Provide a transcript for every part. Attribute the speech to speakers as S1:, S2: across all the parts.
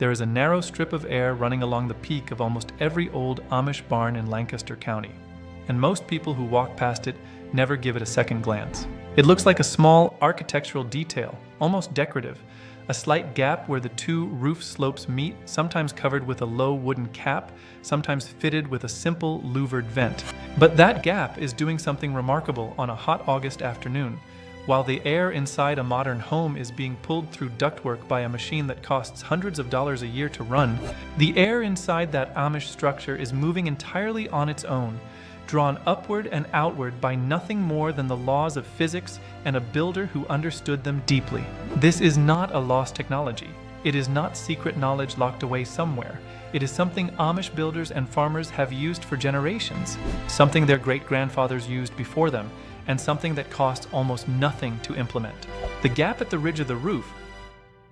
S1: There is a narrow strip of air running along the peak of almost every old Amish barn in Lancaster County, and most people who walk past it never give it a second glance. It looks like a small architectural detail, almost decorative, a slight gap where the two roof slopes meet, sometimes covered with a low wooden cap, sometimes fitted with a simple louvered vent. But that gap is doing something remarkable on a hot August afternoon. While the air inside a modern home is being pulled through ductwork by a machine that costs hundreds of dollars a year to run, the air inside that Amish structure is moving entirely on its own, drawn upward and outward by nothing more than the laws of physics and a builder who understood them deeply. This is not a lost technology. It is not secret knowledge locked away somewhere. It is something Amish builders and farmers have used for generations, something their great-grandfathers used before them, and something that costs almost nothing to implement. The gap at the ridge of the roof,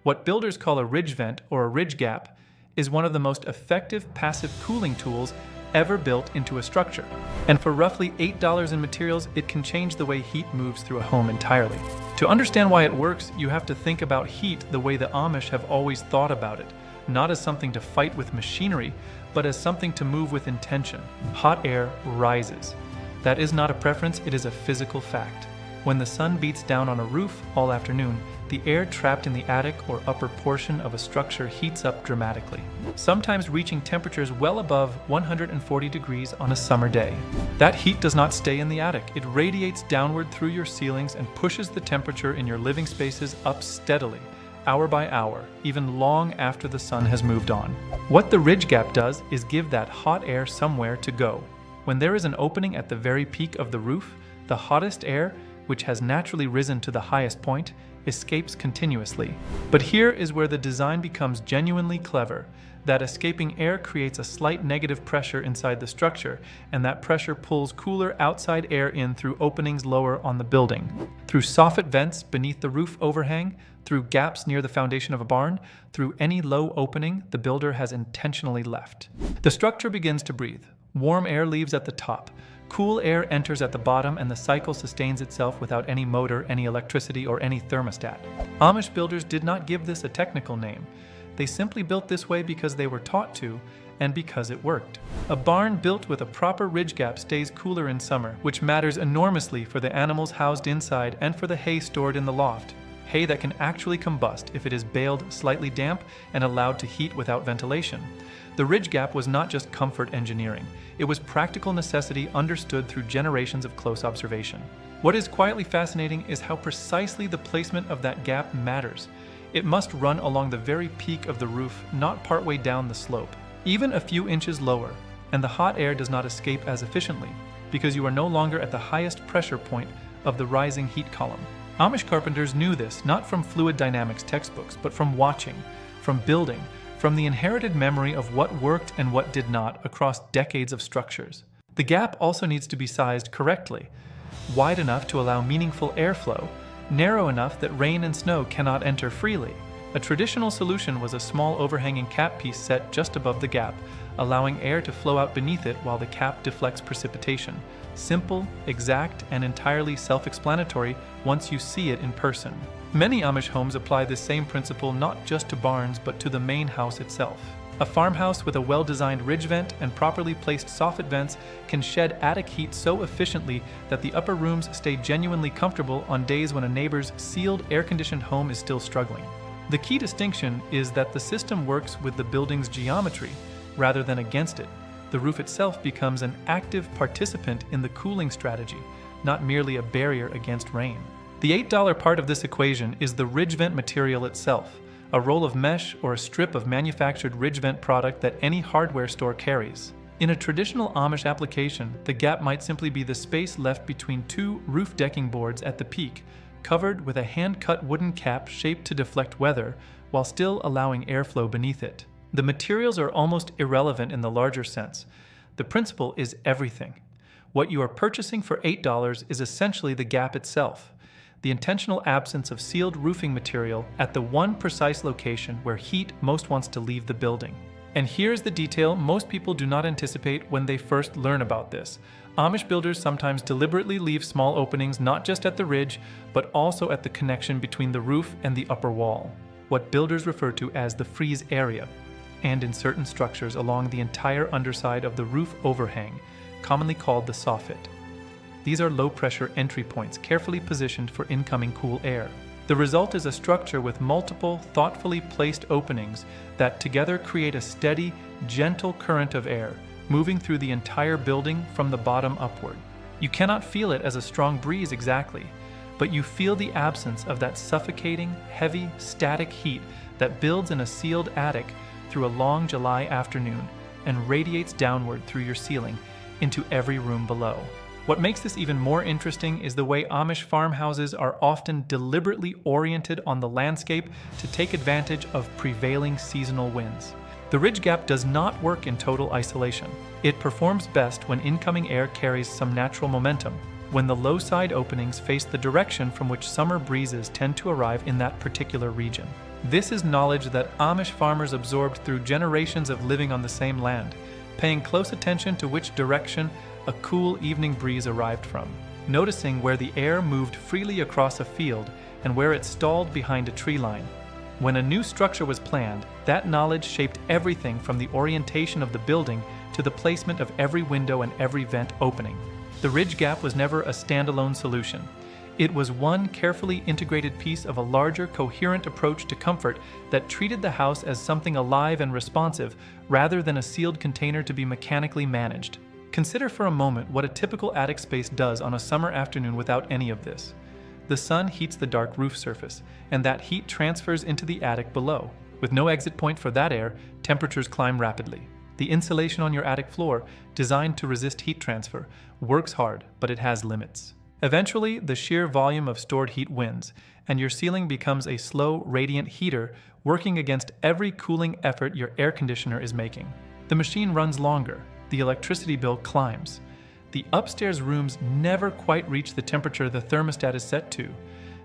S1: what builders call a ridge vent or a ridge gap, is one of the most effective passive cooling tools ever built into a structure. And for roughly $8 in materials, it can change the way heat moves through a home entirely. To understand why it works, you have to think about heat the way the Amish have always thought about it, not as something to fight with machinery, but as something to move with intention. Hot air rises. That is not a preference, it is a physical fact. When the sun beats down on a roof all afternoon, the air trapped in the attic or upper portion of a structure heats up dramatically, sometimes reaching temperatures well above 140 degrees on a summer day. That heat does not stay in the attic. It radiates downward through your ceilings and pushes the temperature in your living spaces up steadily, hour by hour, even long after the sun has moved on. What the ridge gap does is give that hot air somewhere to go. When there is an opening at the very peak of the roof, the hottest air, which has naturally risen to the highest point, escapes continuously. But here is where the design becomes genuinely clever. That escaping air creates a slight negative pressure inside the structure, and that pressure pulls cooler outside air in through openings lower on the building. Through soffit vents beneath the roof overhang, through gaps near the foundation of a barn, through any low opening the builder has intentionally left. The structure begins to breathe. Warm air leaves at the top. Cool air enters at the bottom, and the cycle sustains itself without any motor, any electricity, or any thermostat. Amish builders did not give this a technical name. They simply built this way because they were taught to, and because it worked. A barn built with a proper ridge gap stays cooler in summer, which matters enormously for the animals housed inside and for the hay stored in the loft. Hay that can actually combust if it is baled slightly damp and allowed to heat without ventilation. The ridge gap was not just comfort engineering. It was practical necessity understood through generations of close observation. What is quietly fascinating is how precisely the placement of that gap matters. It must run along the very peak of the roof, not partway down the slope. Even a few inches lower, and the hot air does not escape as efficiently, because you are no longer at the highest pressure point of the rising heat column. Amish carpenters knew this, not from fluid dynamics textbooks, but from watching, from building, from the inherited memory of what worked and what did not across decades of structures. The gap also needs to be sized correctly, wide enough to allow meaningful airflow, narrow enough that rain and snow cannot enter freely. A traditional solution was a small overhanging cap piece set just above the gap, allowing air to flow out beneath it while the cap deflects precipitation. Simple, exact, and entirely self-explanatory once you see it in person. Many Amish homes apply this same principle not just to barns but to the main house itself. A farmhouse with a well-designed ridge vent and properly placed soffit vents can shed attic heat so efficiently that the upper rooms stay genuinely comfortable on days when a neighbor's sealed, air-conditioned home is still struggling. The key distinction is that the system works with the building's geometry rather than against it. The roof itself becomes an active participant in the cooling strategy, not merely a barrier against rain. The $8 part of this equation is the ridge vent material itself, a roll of mesh or a strip of manufactured ridge vent product that any hardware store carries. In a traditional Amish application, the gap might simply be the space left between two roof decking boards at the peak, covered with a hand-cut wooden cap shaped to deflect weather, while still allowing airflow beneath it. The materials are almost irrelevant in the larger sense. The principle is everything. What you are purchasing for $8 is essentially the gap itself, the intentional absence of sealed roofing material at the one precise location where heat most wants to leave the building. And here's the detail most people do not anticipate when they first learn about this. Amish builders sometimes deliberately leave small openings not just at the ridge, but also at the connection between the roof and the upper wall. what builders refer to as the freeze area, and in certain structures along the entire underside of the roof overhang, commonly called the soffit. These are low-pressure entry points carefully positioned for incoming cool air. The result is a structure with multiple, thoughtfully placed openings that together create a steady, gentle current of air, moving through the entire building from the bottom upward. You cannot feel it as a strong breeze exactly, but you feel the absence of that suffocating, heavy, static heat that builds in a sealed attic through a long July afternoon and radiates downward through your ceiling into every room below. What makes this even more interesting is the way Amish farmhouses are often deliberately oriented on the landscape to take advantage of prevailing seasonal winds. The ridge gap does not work in total isolation. It performs best when incoming air carries some natural momentum, when the low side openings face the direction from which summer breezes tend to arrive in that particular region. This is knowledge that Amish farmers absorbed through generations of living on the same land, paying close attention to which direction a cool evening breeze arrived from, noticing where the air moved freely across a field and where it stalled behind a tree line. When a new structure was planned, that knowledge shaped everything from the orientation of the building to the placement of every window and every vent opening. The ridge gap was never a standalone solution. It was one carefully integrated piece of a larger, coherent approach to comfort that treated the house as something alive and responsive rather than a sealed container to be mechanically managed. Consider for a moment what a typical attic space does on a summer afternoon without any of this. The sun heats the dark roof surface, and that heat transfers into the attic below. With no exit point for that air, temperatures climb rapidly. The insulation on your attic floor, designed to resist heat transfer, works hard, but it has limits. Eventually, the sheer volume of stored heat wins, and your ceiling becomes a slow, radiant heater working against every cooling effort your air conditioner is making. The machine runs longer. The electricity bill climbs. The upstairs rooms never quite reach the temperature the thermostat is set to.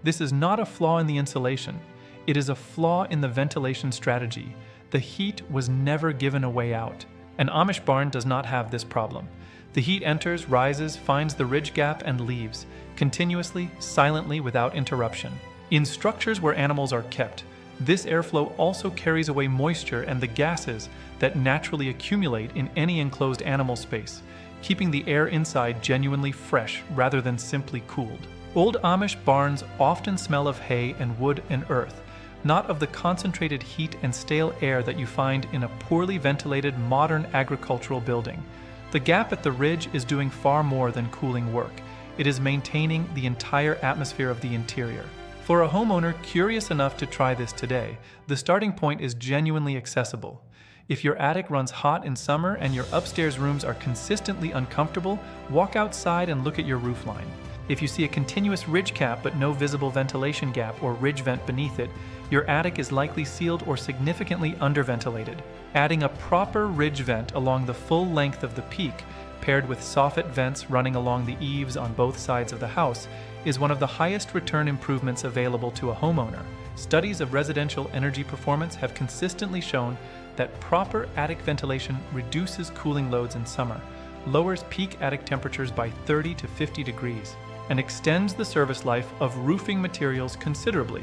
S1: This is not a flaw in the insulation. It is a flaw in the ventilation strategy. The heat was never given a way out. An Amish barn does not have this problem. The heat enters, rises, finds the ridge gap, and leaves, continuously, silently, without interruption. In structures where animals are kept, this airflow also carries away moisture and the gases that naturally accumulate in any enclosed animal space, keeping the air inside genuinely fresh rather than simply cooled. Old Amish barns often smell of hay and wood and earth, not of the concentrated heat and stale air that you find in a poorly ventilated modern agricultural building. The gap at the ridge is doing far more than cooling work. It is maintaining the entire atmosphere of the interior. For a homeowner curious enough to try this today, the starting point is genuinely accessible. If your attic runs hot in summer and your upstairs rooms are consistently uncomfortable, walk outside and look at your roofline. If you see a continuous ridge cap but no visible ventilation gap or ridge vent beneath it, your attic is likely sealed or significantly underventilated. Adding a proper ridge vent along the full length of the peak, paired with soffit vents running along the eaves on both sides of the house, is one of the highest return improvements available to a homeowner. Studies of residential energy performance have consistently shown that proper attic ventilation reduces cooling loads in summer, lowers peak attic temperatures by 30 to 50 degrees, and extends the service life of roofing materials considerably,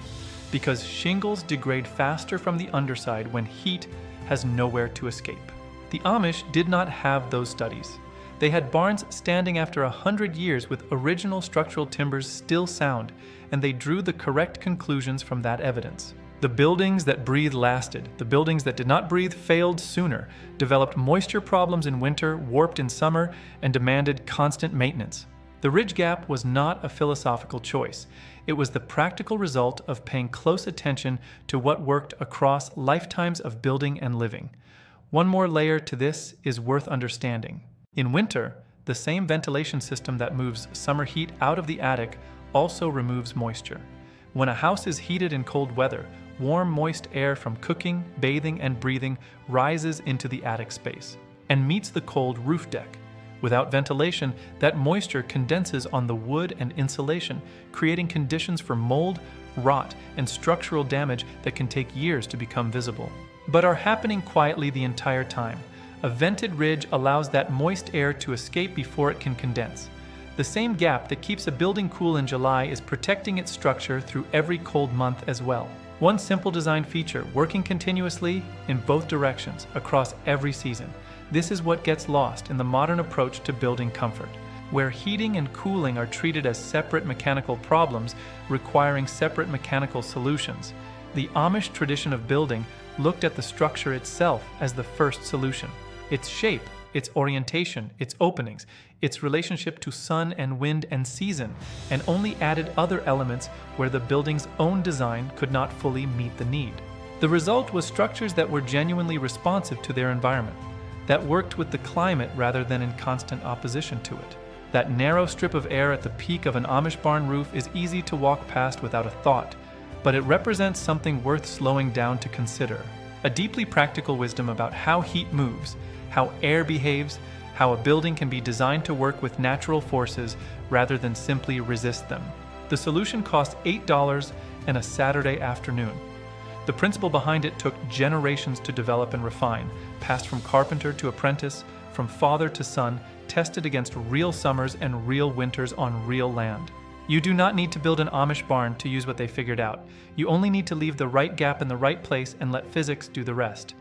S1: because shingles degrade faster from the underside when heat has nowhere to escape. The Amish did not have those studies. They had barns standing after 100 years with original structural timbers still sound, and they drew the correct conclusions from that evidence. The buildings that breathed lasted. The buildings that did not breathe failed sooner, developed moisture problems in winter, warped in summer, and demanded constant maintenance. The ridge gap was not a philosophical choice. It was the practical result of paying close attention to what worked across lifetimes of building and living. One more layer to this is worth understanding. In winter, the same ventilation system that moves summer heat out of the attic also removes moisture. When a house is heated in cold weather, warm, moist air from cooking, bathing, and breathing rises into the attic space and meets the cold roof deck. Without ventilation, that moisture condenses on the wood and insulation, creating conditions for mold, rot, and structural damage that can take years to become visible, but are happening quietly the entire time. A vented ridge allows that moist air to escape before it can condense. The same gap that keeps a building cool in July is protecting its structure through every cold month as well. One simple design feature, working continuously in both directions across every season. This is what gets lost in the modern approach to building comfort, where heating and cooling are treated as separate mechanical problems requiring separate mechanical solutions. The Amish tradition of building looked at the structure itself as the first solution. Its shape, its orientation, its openings, its relationship to sun and wind and season, and only added other elements where the building's own design could not fully meet the need. The result was structures that were genuinely responsive to their environment, that worked with the climate rather than in constant opposition to it. That narrow strip of air at the peak of an Amish barn roof is easy to walk past without a thought, but it represents something worth slowing down to consider. A deeply practical wisdom about how heat moves, how air behaves, how a building can be designed to work with natural forces rather than simply resist them. The solution cost $8 and a Saturday afternoon. The principle behind it took generations to develop and refine, passed from carpenter to apprentice, from father to son, tested against real summers and real winters on real land. You do not need to build an Amish barn to use what they figured out. You only need to leave the right gap in the right place and let physics do the rest.